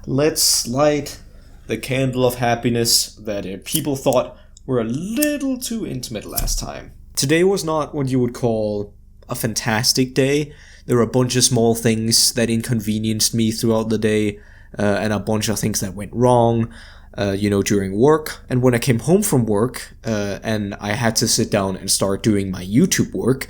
let's light the candle of happiness that people thought were a little too intimate last time. Today was not what you would call a fantastic day. There were a bunch of small things that inconvenienced me throughout the day, and a bunch of things that went wrong, during work. And when I came home from work, and I had to sit down and start doing my YouTube work,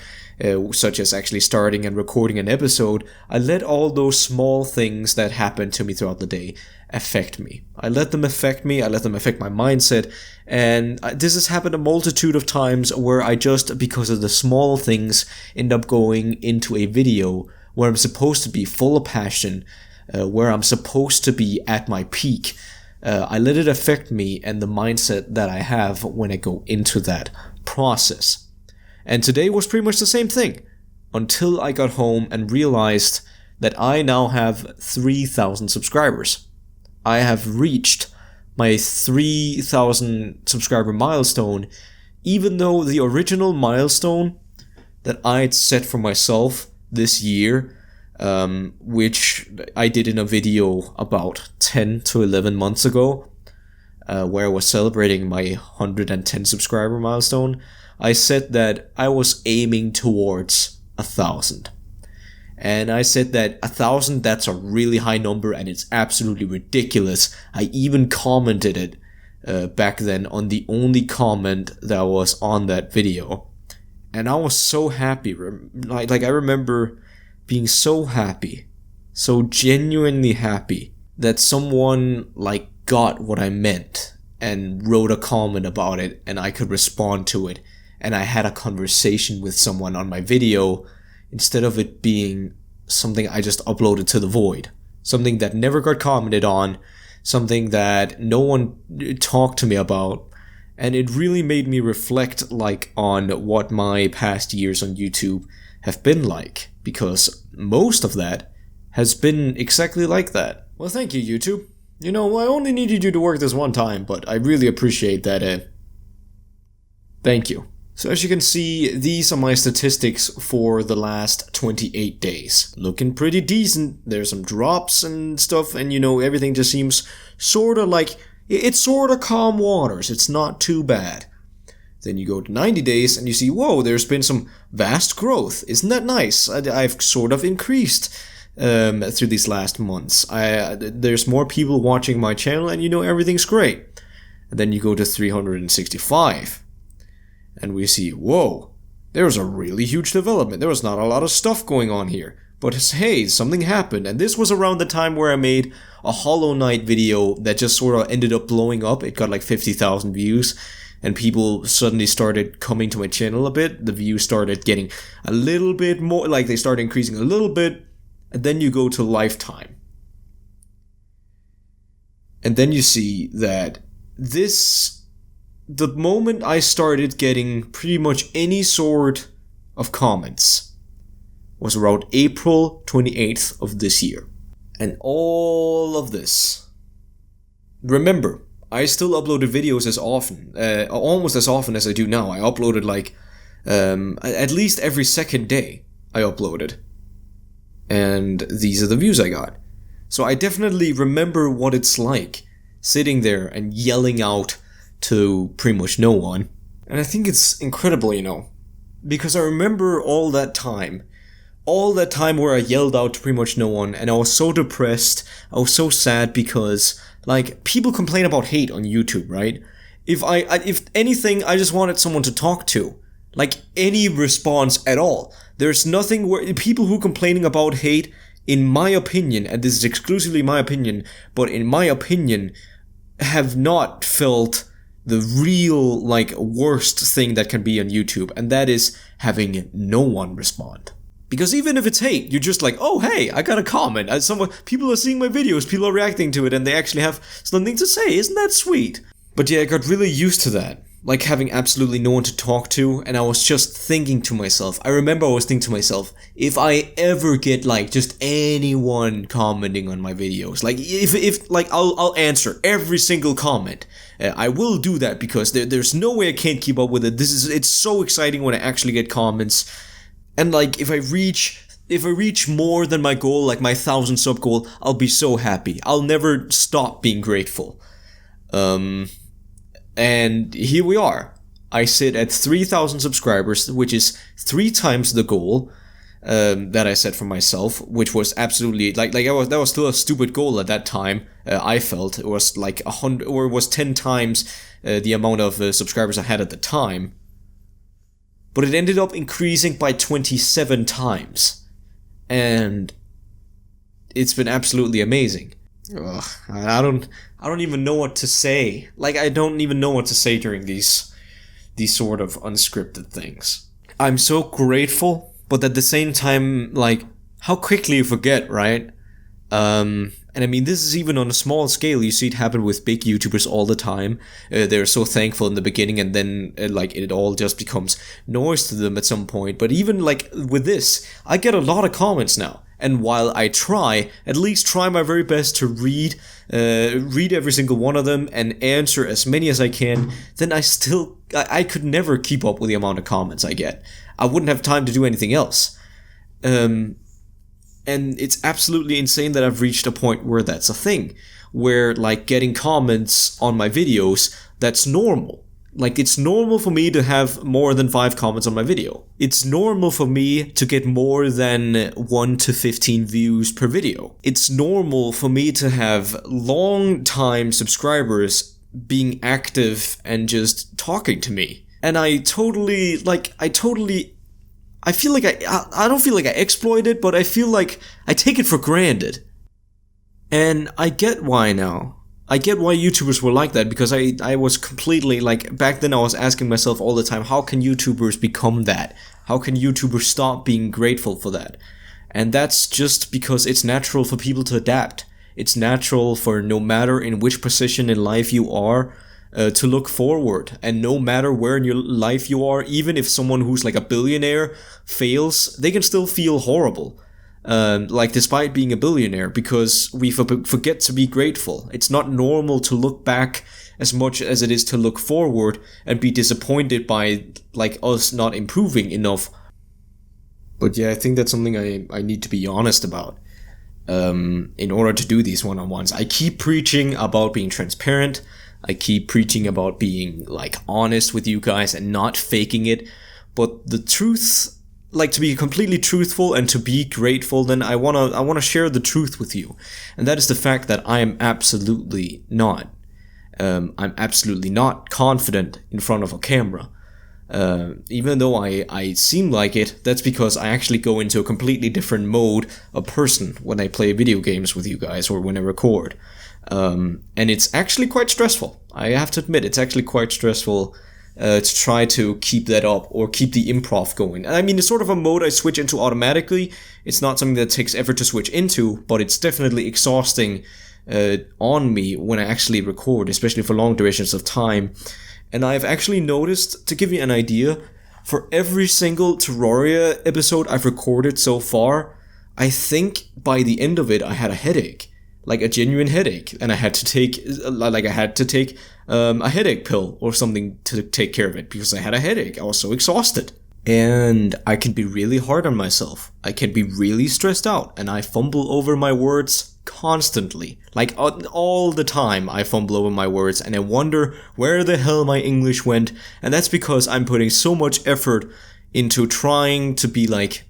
such as actually starting and recording an episode, I let all those small things that happened to me throughout the day affect me. I let them affect me, I let them affect my mindset, and this has happened a multitude of times where I just, because of the small things, end up going into a video where I'm supposed to be full of passion, where I'm supposed to be at my peak. I let it affect me and the mindset that I have when I go into that process. And today was pretty much the same thing, until I got home and realized that I now have 3,000 subscribers. I have reached my 3,000 subscriber milestone, even though the original milestone that I'd set for myself this year, which I did in a video about 10 to 11 months ago, where I was celebrating my 110 subscriber milestone, I said that I was aiming towards 1,000. And I said that 1,000, that's a really high number and it's absolutely ridiculous. I even commented it back then on the only comment that was on that video. And I was so happy. Like I remember being so happy, so genuinely happy that someone got what I meant and wrote a comment about it and I could respond to it. And I had a conversation with someone on my video instead of it being something I just uploaded to the void. Something that never got commented on, something that no one talked to me about. And it really made me reflect on what my past years on YouTube have been like, because most of that has been exactly like that. Well, thank you, YouTube. I only needed you to work this one time, but I really appreciate that. Thank you. So as you can see, these are my statistics for the last 28 days. Looking pretty decent. There's some drops and stuff, and everything just seems it's sort of calm waters. It's not too bad. Then you go to 90 days and you see, whoa, there's been some vast growth. Isn't that nice? I've sort of increased through these last months. There's more people watching my channel and everything's great. And then you go to 365. And we see, whoa, there's a really huge development. There was not a lot of stuff going on here. But hey, something happened. And this was around the time where I made a Hollow Knight video that just sort of ended up blowing up. It got 50,000 views. And people suddenly started coming to my channel a bit. The views started getting a little bit more, they started increasing a little bit. And then you go to Lifetime. And then you see that the moment I started getting pretty much any sort of comments was around April 28th of this year. And all of this. Remember, I still uploaded videos as often, almost as often as I do now. I uploaded at least every second day I uploaded. And these are the views I got. So I definitely remember what it's like sitting there and yelling out to pretty much no one. And I think it's incredible, because I remember all that time where I yelled out to pretty much no one, and I was so depressed, I was so sad because, people complain about hate on YouTube, right? If anything, I just wanted someone to talk to. Any response at all. There's nothing where people who complaining about hate, in my opinion, and this is exclusively my opinion, but in my opinion, have not felt the real, worst thing that can be on YouTube, and that is having no one respond. Because even if it's hate, you're just oh, hey, I got a comment. People are seeing my videos, people are reacting to it, and they actually have something to say. Isn't that sweet? But yeah, I got really used to that. Having absolutely no one to talk to, and I was just thinking to myself, I remember I was thinking to myself, if I ever get, just anyone commenting on my videos, I'll answer every single comment. I will do that because there's no way I can't keep up with it. It's so exciting when I actually get comments. And if I reach if I reach more than my goal, like my 1,000 sub goal, I'll be so happy. I'll never stop being grateful. And here we are. I sit at 3,000 subscribers, which is 3 times the goal that I set for myself, which was absolutely that was still a stupid goal at that time. I felt it was like 100, or it was 10 times the amount of subscribers I had at the time. But it ended up increasing by 27 times, and it's been absolutely amazing. Ugh, I don't even know what to say. Like, I don't even know what to say during these sort of unscripted things. I'm so grateful, but at the same time, like, how quickly you forget, right? And I mean, this is even on a small scale. You see it happen with big YouTubers all the time. They're so thankful in the beginning, and then like it all just becomes noise to them at some point. But even like with this, I get a lot of comments now. And while I at least try my very best to read every single one of them and answer as many as I can, then I could never keep up with the amount of comments I get. I wouldn't have time to do anything else. And it's absolutely insane that I've reached a point where that's a thing. Where, like, getting comments on my videos, that's normal. Like, it's normal for me to have more than 5 comments on my video. It's normal for me to get more than 1 to 15 views per video. It's normal for me to have long-time subscribers being active and just talking to me. And I feel like I don't feel like I exploit it, but I feel like I take it for granted. And I get why now. I get why YouTubers were like that, because I was completely, like, back then I was asking myself all the time, how can YouTubers become that? How can YouTubers stop being grateful for that? And that's just because it's natural for people to adapt. It's natural for, no matter in which position in life you are, to look forward. And no matter where in your life you are, even if someone who's like a billionaire fails, they can still feel horrible. Like, despite being a billionaire, because we forget to be grateful. It's not normal to look back as much as it is to look forward and be disappointed by, like, us not improving enough. But yeah, I think that's something I need to be honest about. In order to do these one-on-ones. I keep preaching about being transparent. I keep preaching about being, like, honest with you guys and not faking it. But the truth, like, to be completely truthful and to be grateful, then I wanna share the truth with you. And that is the fact that I am absolutely not. I'm absolutely not confident in front of a camera. Even though I seem like it, that's because I actually go into a completely different mode of person when I play video games with you guys or when I record. And it's actually quite stressful. I have to admit, it's actually quite stressful to try to keep that up or keep the improv going. And I mean, it's sort of a mode I switch into automatically. It's not something that takes effort to switch into, but it's definitely exhausting on me when I actually record, especially for long durations of time. And I've actually noticed, to give you an idea, for every single Terraria episode I've recorded so far, I think by the end of it I had a headache. Like a genuine headache. And I had to take a headache pill or something to take care of it because I had a headache. I was so exhausted. And I can be really hard on myself. I can be really stressed out, and I fumble over my words constantly. Like, all the time I fumble over my words, and I wonder where the hell my English went. And that's because I'm putting so much effort into trying to be like,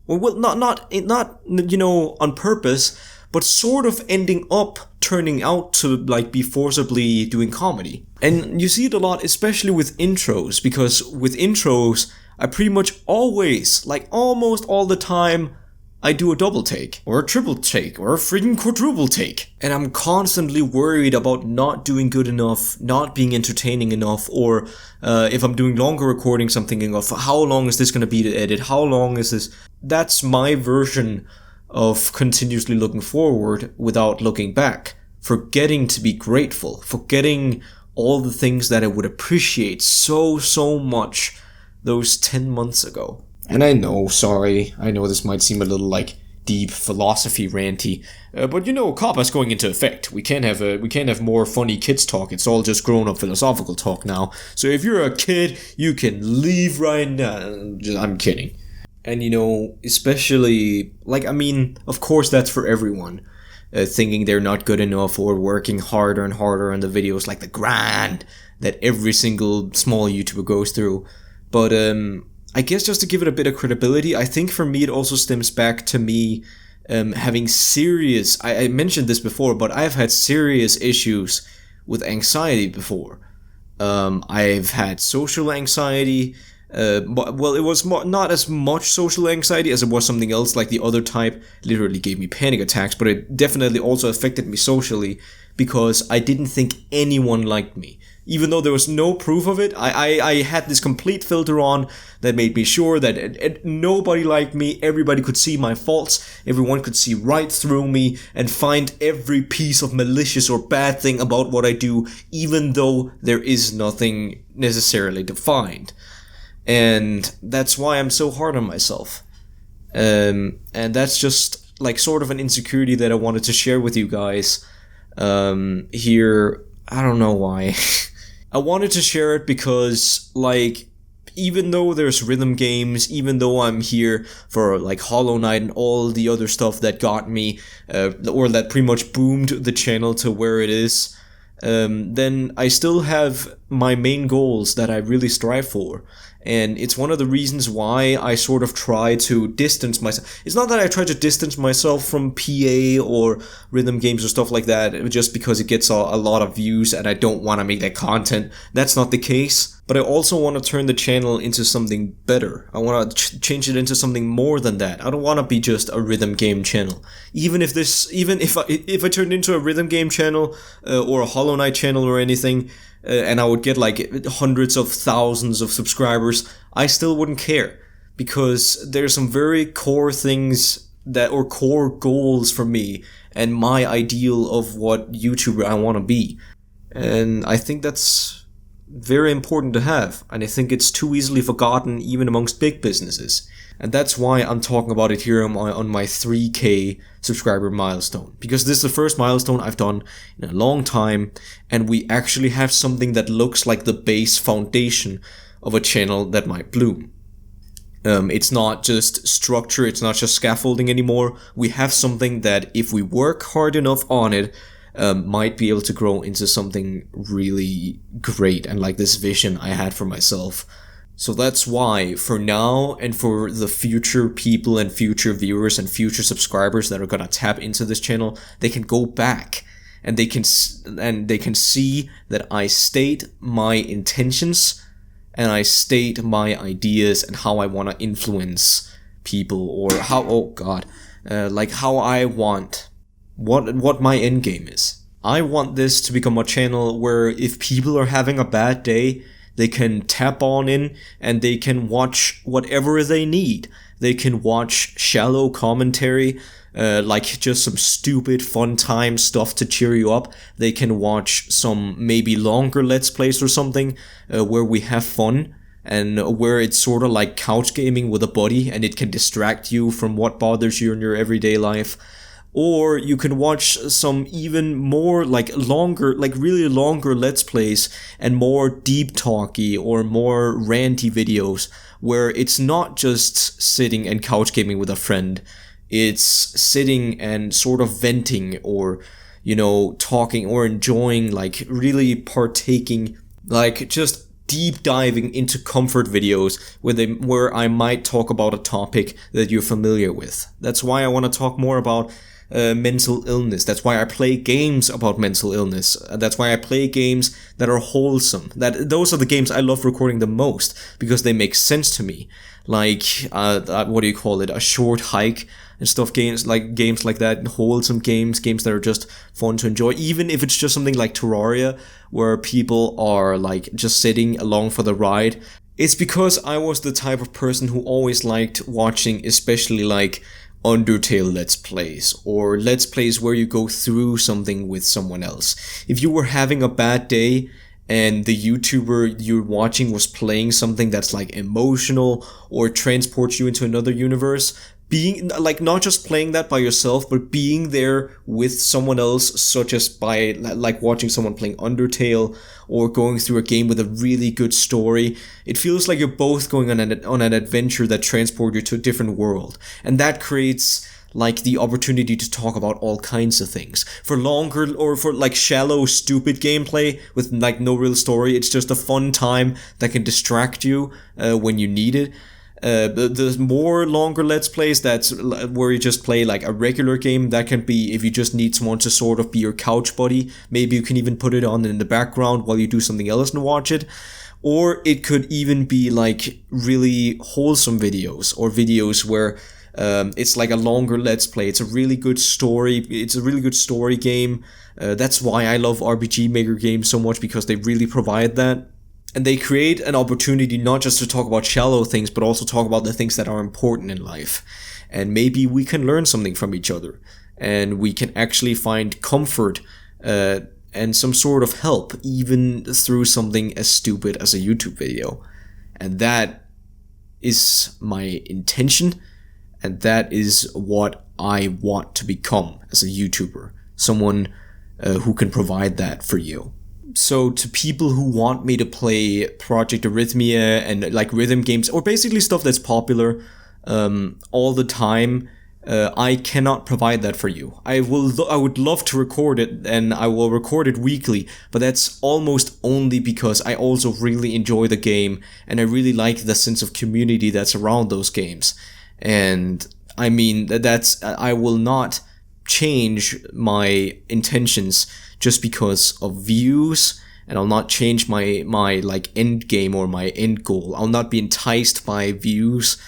well, not you know, on purpose, but sort of ending up turning out to, like, be forcibly doing comedy. And you see it a lot, especially with intros, because with intros, I pretty much always, like almost all the time, I do a double take, or a triple take, or a freaking quadruple take. And I'm constantly worried about not doing good enough, not being entertaining enough, or if I'm doing longer recording something enough, how long is this going to be to edit? How long is this? That's my version of continuously looking forward without looking back. Forgetting to be grateful. Forgetting all the things that I would appreciate so much those 10 months ago. And I know this might seem a little like deep philosophy ranty, but you know, COPPA's going into effect. We can't have more funny kids talk. It's all just grown up philosophical talk now. So if you're a kid, you can leave right now. I'm kidding. And especially, like, I mean, of course that's for everyone. Thinking they're not good enough or working harder and harder on the videos, like the grind that every single small YouTuber goes through. But I guess just to give it a bit of credibility, I think for me it also stems back to me having serious, I mentioned this before, but I've had serious issues with anxiety before. I've had social anxiety. Well, it was not as much social anxiety as it was something else, like the other type literally gave me panic attacks, but it definitely also affected me socially because I didn't think anyone liked me. Even though there was no proof of it, I had this complete filter on that made me sure that nobody liked me, everybody could see my faults, everyone could see right through me and find every piece of malicious or bad thing about what I do, even though there is nothing necessarily defined. And that's why I'm so hard on myself. And that's just like sort of an insecurity that I wanted to share with you guys here. I don't know why. I wanted to share it because, like, even though there's rhythm games, even though I'm here for like Hollow Knight and all the other stuff that got me, or that pretty much boomed the channel to where it is, then I still have my main goals that I really strive for. And it's one of the reasons why I sort of try to distance myself. It's not that I try to distance myself from PA or rhythm games or stuff like that just because it gets a lot of views and I don't want to make that content. That's not the case. But I also want to turn the channel into something better. I want to change it into something more than that. I don't want to be just a rhythm game channel. Even if I turned into a rhythm game channel or a Hollow Knight channel or anything, and I would get like hundreds of thousands of subscribers, I still wouldn't care, because there's some very core things or core goals for me and my ideal of what YouTuber I want to be. And I think that's very important to have, and I think it's too easily forgotten even amongst big businesses. And that's why I'm talking about it here on my 3K subscriber milestone. Because this is the first milestone I've done in a long time, and we actually have something that looks like the base foundation of a channel that might bloom. It's not just structure, it's not just scaffolding anymore. We have something that, if we work hard enough on it, might be able to grow into something really great, and like this vision I had for myself. So that's why, for now and for the future people and future viewers and future subscribers that are gonna tap into this channel, they can go back and they can see that I state my intentions and I state my ideas and how I want to influence people, or how how I want what my end game is. I want this to become a channel where if people are having a bad day, they can tap on in and they can watch whatever they need. They can watch shallow commentary, like just some stupid fun time stuff to cheer you up. They can watch some maybe longer Let's Plays or something, where we have fun and where it's sort of like couch gaming with a buddy and it can distract you from what bothers you in your everyday life. Or you can watch some even more really longer Let's Plays and more deep talky or more ranty videos where it's not just sitting and couch gaming with a friend. It's sitting and sort of venting or, talking or enjoying, like really partaking, like just deep diving into comfort videos where I might talk about a topic that you're familiar with. That's why I want to talk more about mental illness. That's why I play games about mental illness. That's why I play games that are wholesome. Those are the games I love recording the most because they make sense to me. Like a short hike and stuff. Games like that, wholesome games that are just fun to enjoy. Even if it's just something like Terraria, where people are like just sitting along for the ride. It's because I was the type of person who always liked watching, especially like Undertale Let's Plays, or Let's Plays where you go through something with someone else. If you were having a bad day and the YouTuber you're watching was playing something that's like emotional or transports you into another universe, being, like, not just playing that by yourself, but being there with someone else, such as by, like, watching someone playing Undertale or going through a game with a really good story. It feels like you're both going on an adventure that transports you to a different world. And that creates, like, the opportunity to talk about all kinds of things. For longer, or for, like, shallow, stupid gameplay with, like, no real story, it's just a fun time that can distract you when you need it. The more longer Let's Plays, that's where you just play like a regular game. That can be if you just need someone to sort of be your couch buddy. Maybe you can even put it on in the background while you do something else and watch it. Or it could even be like really wholesome videos, or videos where it's like a longer Let's Play. It's a really good story. It's a really good story game. That's why I love RPG Maker games so much, because they really provide that. And they create an opportunity not just to talk about shallow things, but also talk about the things that are important in life. And maybe we can learn something from each other. And we can actually find comfort and some sort of help, even through something as stupid as a YouTube video. And that is my intention. And that is what I want to become as a YouTuber. Someone who can provide that for you. So to people who want me to play Project Arrhythmia and like rhythm games, or basically stuff that's popular all the time, I cannot provide that for you. I would love to record it, and I will record it weekly, but that's almost only because I also really enjoy the game, and I really like the sense of community that's around those games. And I mean, I will not change my intentions just because of views, and I'll not change my like end game or my end goal. I'll not be enticed by views,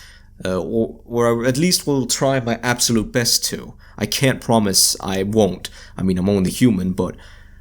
or I at least will try my absolute best to. I can't promise I won't. I mean, I'm only human, but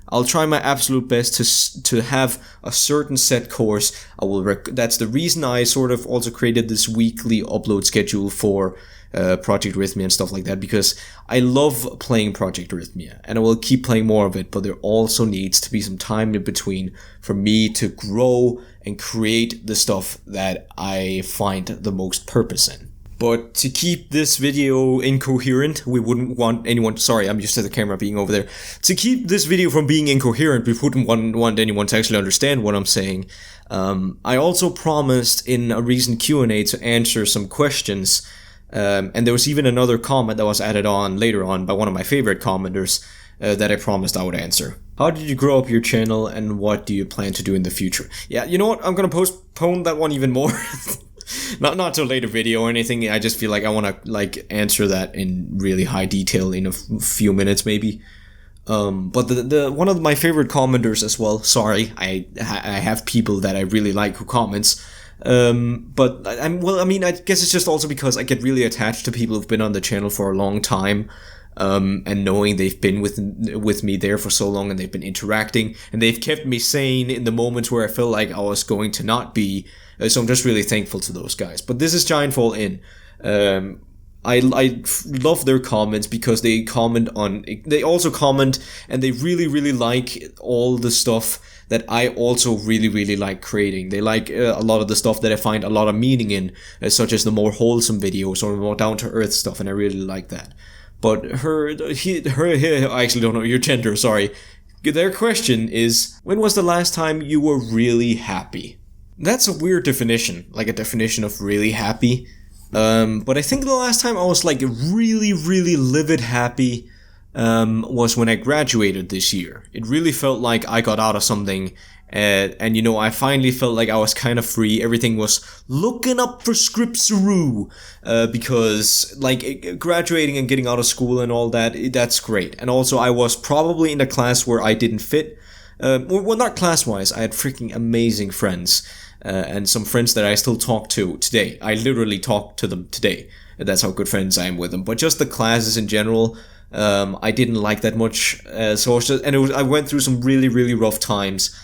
I'll try my absolute best to have a certain set course. That's the reason I sort of also created this weekly upload schedule for Project Arrhythmia and stuff like that, because I love playing Project Arrhythmia and I will keep playing more of it, but there also needs to be some time in between for me to grow and create the stuff that I find the most purpose in. But to keep this video incoherent, we wouldn't want anyone... Sorry, I'm used to the camera being over there. To keep this video from being incoherent, we wouldn't want anyone to actually understand what I'm saying. I also promised in a recent Q&A to answer some questions. And there was even another comment that was added on later on by one of my favorite commenters that I promised I would answer. How did you grow up your channel, and what do you plan to do in the future? Yeah, you know what? I'm gonna postpone that one even more. Not to a later video or anything. I just feel like I want to like answer that in really high detail in a few minutes maybe. But the one of my favorite commenters as well. Sorry, I have people that I really like who comments. But I guess it's just also because I get really attached to people who've been on the channel for a long time. And knowing they've been with me there for so long, and they've been interacting, and they've kept me sane in the moments where I felt like I was going to not be. So I'm just really thankful to those guys. But this is Giant Fall In. I love their comments because they also comment, and they really, really like all the stuff that I also really, really like creating. They like a lot of the stuff that I find a lot of meaning in, such as the more wholesome videos or more down-to-earth stuff, and I really like that. But I actually don't know your gender, sorry. Their question is, when was the last time you were really happy? That's a weird definition, like a definition of really happy. But I think the last time I was like really, really livid happy was when I graduated this year. It really felt like I got out of something, and you know, I finally felt like I was kind of free. Everything was looking up for Scribbs, because like graduating and getting out of school and all that, that's great. And also I was probably in a class where I didn't fit. Well, not class-wise. I had freaking amazing friends, and some friends that I still talk to today. I literally talk to them today. That's how good friends I am with them. But just the classes in general, I didn't like that much. I went through some really, really rough times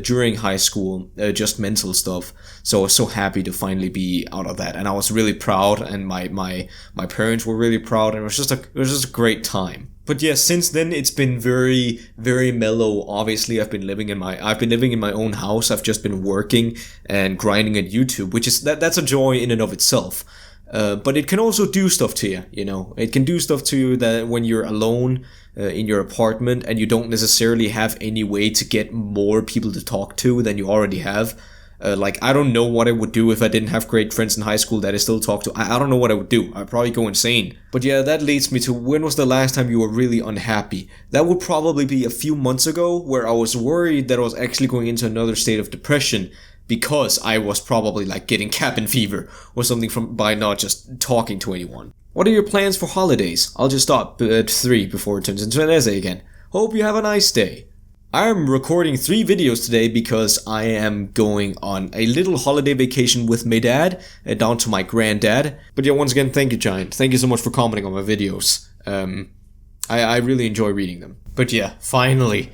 during high school, just mental stuff. So I was so happy to finally be out of that, and I was really proud, and my parents were really proud, and it was just a great time. But yeah, since then it's been very, very mellow. Obviously, I've been living in my own house. I've just been working and grinding at YouTube, which is that's a joy in and of itself. But it can also do stuff to you, you know. It can do stuff to you that when you're alone in your apartment and you don't necessarily have any way to get more people to talk to than you already have. Like, I don't know what I would do if I didn't have great friends in high school that I still talk to. I don't know what I would do. I'd probably go insane. But yeah, that leads me to, when was the last time you were really unhappy? That would probably be a few months ago, where I was worried that I was actually going into another state of depression because I was probably like getting cabin fever or something by not just talking to anyone. What are your plans for holidays? I'll just stop at 3 before it turns into an essay again. Hope you have a nice day. I am recording 3 videos today because I am going on a little holiday vacation with my dad, down to my granddad. But yeah, once again, thank you, Giant. Thank you so much for commenting on my videos. I really enjoy reading them. But yeah, finally.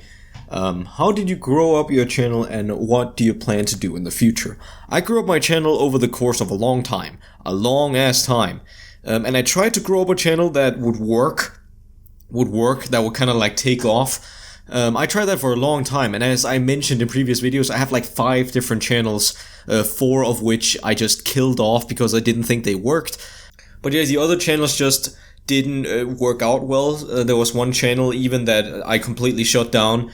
How did you grow up your channel and what do you plan to do in the future? I grew up my channel over the course of a long time. A long ass time. And I tried to grow up a channel that would work, that would kind of like take off. I tried that for a long time, and as I mentioned in previous videos, I have like 5 different channels, 4 of which I just killed off because I didn't think they worked. But yeah, the other channels just didn't work out well. There was one channel even that I completely shut down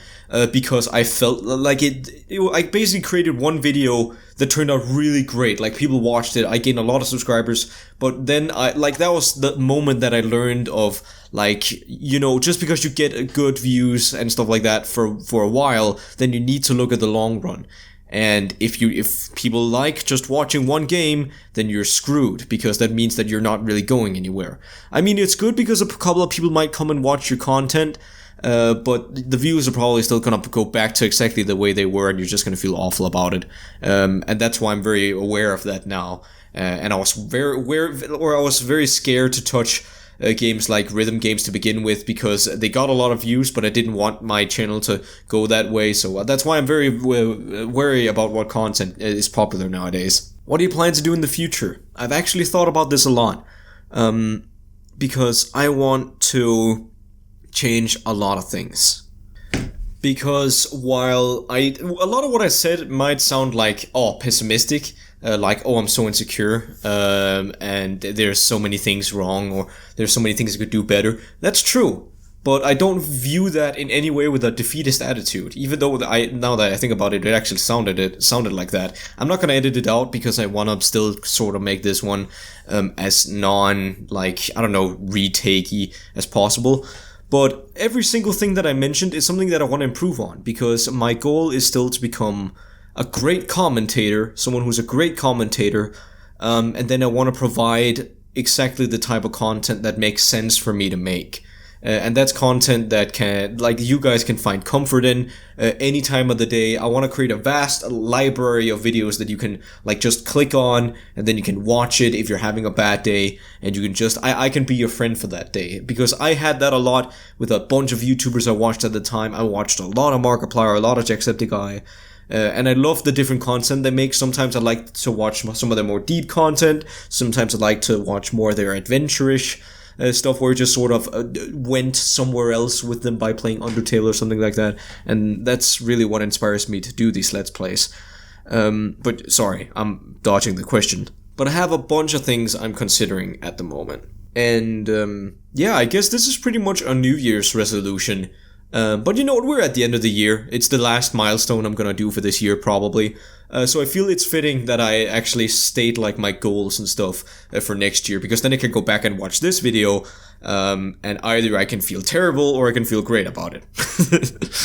because I felt like I basically created one video that turned out really great. Like, people watched it, I gained a lot of subscribers, but then that was the moment that I learned of, like, you know, just because you get good views and stuff like that for a while, then you need to look at the long run. And if people like just watching one game, then you're screwed, because that means that you're not really going anywhere. I mean, it's good because a couple of people might come and watch your content, but the views are probably still gonna go back to exactly the way they were, and you're just gonna feel awful about it. And that's why I'm very aware of that now. And I was very scared to touch games like rhythm games to begin with, because they got a lot of views, but I didn't want my channel to go that way, so that's why I'm very wary about what content is popular nowadays. What do you plan to do in the future? I've actually thought about this a lot, because I want to change a lot of things. Because while a lot of what I said might sound like, pessimistic, like, I'm so insecure, and there's so many things wrong, or there's so many things I could do better. That's true, but I don't view that in any way with a defeatist attitude, even though now that I think about it, it actually sounded like that. I'm not gonna edit it out because I wanna still sort of make this one as retakey as possible. But every single thing that I mentioned is something that I want to improve on, because my goal is still to become a great commentator, someone who's a great commentator, and then I want to provide exactly the type of content that makes sense for me to make. And that's content that you guys can find comfort in any time of the day. I want to create a vast library of videos that you can just click on, and then you can watch it if you're having a bad day, and you can I can be your friend for that day. Because I had that a lot with a bunch of YouTubers I watched at the time. I watched a lot of Markiplier, a lot of Jacksepticeye, and I love the different content they make. Sometimes I like to watch some of their more deep content. Sometimes I like to watch more of their adventure-ish stuff where it just sort of went somewhere else with them by playing Undertale or something like that. And that's really what inspires me to do these Let's Plays. But sorry, I'm dodging the question. But I have a bunch of things I'm considering at the moment. And yeah, I guess this is pretty much a New Year's resolution. But you know what, we're at the end of the year. It's the last milestone I'm gonna do for this year, probably. So I feel it's fitting that I actually state my goals and stuff for next year, because then I can go back and watch this video, and either I can feel terrible or I can feel great about it.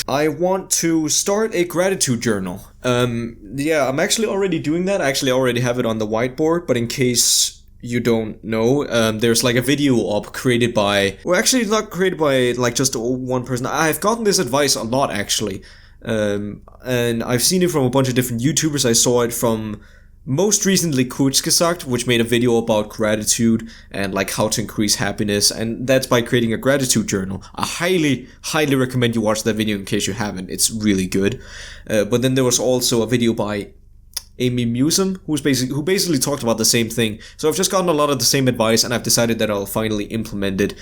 I want to start a gratitude journal. Yeah, I'm actually already doing that. I actually already have it on the whiteboard, but in case you don't know, there's a video up created by, well, actually not created by just one person. I've gotten this advice a lot, actually, and I've seen it from a bunch of different YouTubers. I saw it from most recently Kurzgesagt, which made a video about gratitude and how to increase happiness, and that's by creating a gratitude journal. I highly recommend you watch that video in case you haven't. It's really good. But then there was also a video by Amy Musum, who basically talked about the same thing. So I've just gotten a lot of the same advice, and I've decided that I'll finally implement it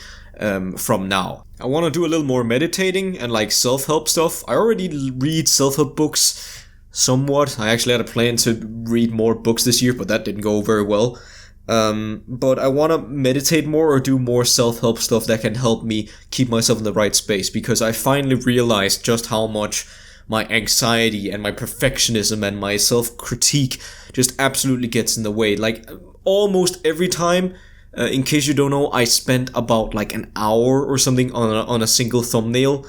from now. I want to do a little more meditating and self-help stuff. I already read self-help books somewhat. I actually had a plan to read more books this year, but that didn't go very well. But I want to meditate more or do more self-help stuff that can help me keep myself in the right space, because I finally realized just how much my anxiety and my perfectionism and my self-critique just absolutely gets in the way. Like, almost every time, in case you don't know, I spent about like an hour or something on a single thumbnail.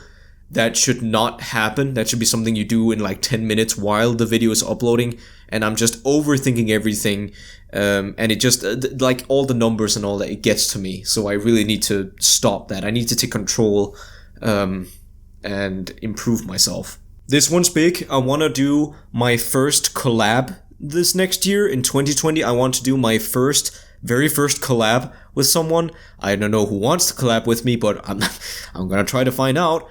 That should not happen. That should be something you do in like 10 minutes while the video is uploading. And I'm just overthinking everything. And it just, like all the numbers and all that, it gets to me. So I really need to stop that. I need to take control and improve myself. This one's big. I want to do my first collab this next year. In 2020, I want to do my very first collab with someone. I don't know who wants to collab with me, but I'm gonna try to find out.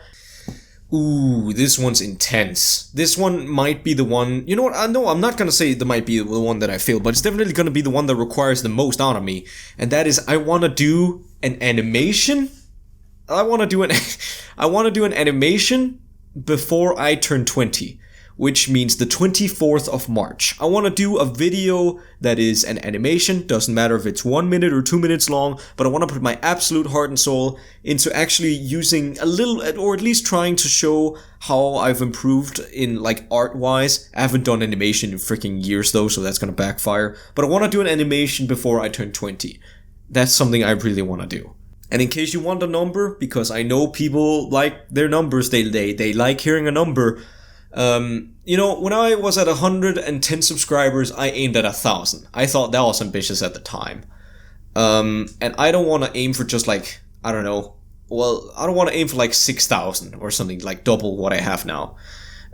Ooh, this one's intense. This one might be the one... You know what? No, I'm not gonna say that might be the one that I fail, but it's definitely gonna be the one that requires the most out of me. And that is, I wanna do an animation. I wanna do an animation before I turn 20. Which means the 24th of March. I want to do a video that is an animation, doesn't matter if it's 1 minute or 2 minutes long, but I want to put my absolute heart and soul into actually using a little, or at least trying to show how I've improved in like art-wise. I haven't done animation in freaking years though, so that's gonna backfire. But I want to do an animation before I turn 20. That's something I really want to do. And in case you want a number, because I know people like their numbers, they like hearing a number. You know, when I was at 110 subscribers, I aimed at 1,000. I thought that was ambitious at the time. And I don't want to aim for just like, I don't know. Well, I don't want to aim for like 6,000 or something, like double what I have now.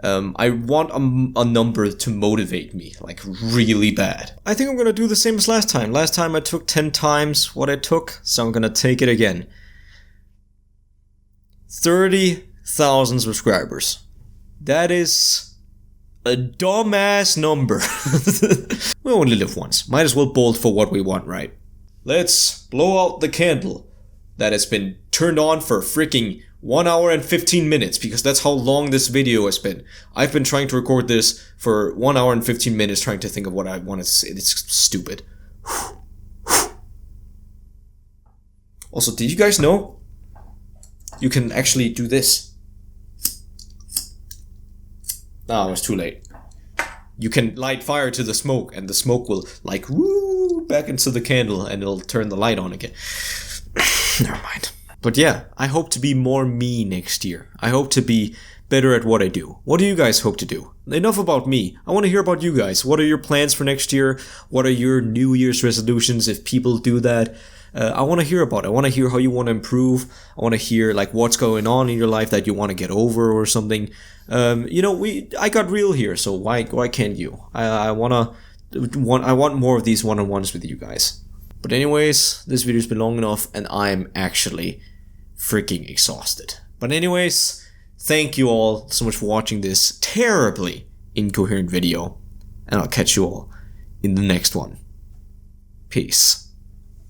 I want a number to motivate me, like really bad. I think I'm gonna do the same as last time. Last time I took 10 times what I took, so I'm gonna take it again. 30,000 subscribers. That is a dumbass number. We only live once. Might as well bolt for what we want, right? Let's blow out the candle that has been turned on for freaking 1 hour and 15 minutes, because that's how long this video has been. I've been trying to record this for 1 hour and 15 minutes trying to think of what I wanted to say. It's stupid. Also, did you guys know you can actually do this? Oh, it's too late. You can light fire to the smoke, and the smoke will, like, woo, back into the candle, and it'll turn the light on again. Never mind. But yeah, I hope to be more me next year. I hope to be better at what I do. What do you guys hope to do? Enough about me. I want to hear about you guys. What are your plans for next year? What are your New Year's resolutions, if people do that? I want to hear about it. I want to hear how you want to improve. I want to hear like what's going on in your life that you want to get over or something. You know, I got real here, so why can't you? I want more of these one-on-ones with you guys. But anyways, this video's been long enough, and I'm actually freaking exhausted. But anyways, thank you all so much for watching this terribly incoherent video, and I'll catch you all in the next one. Peace.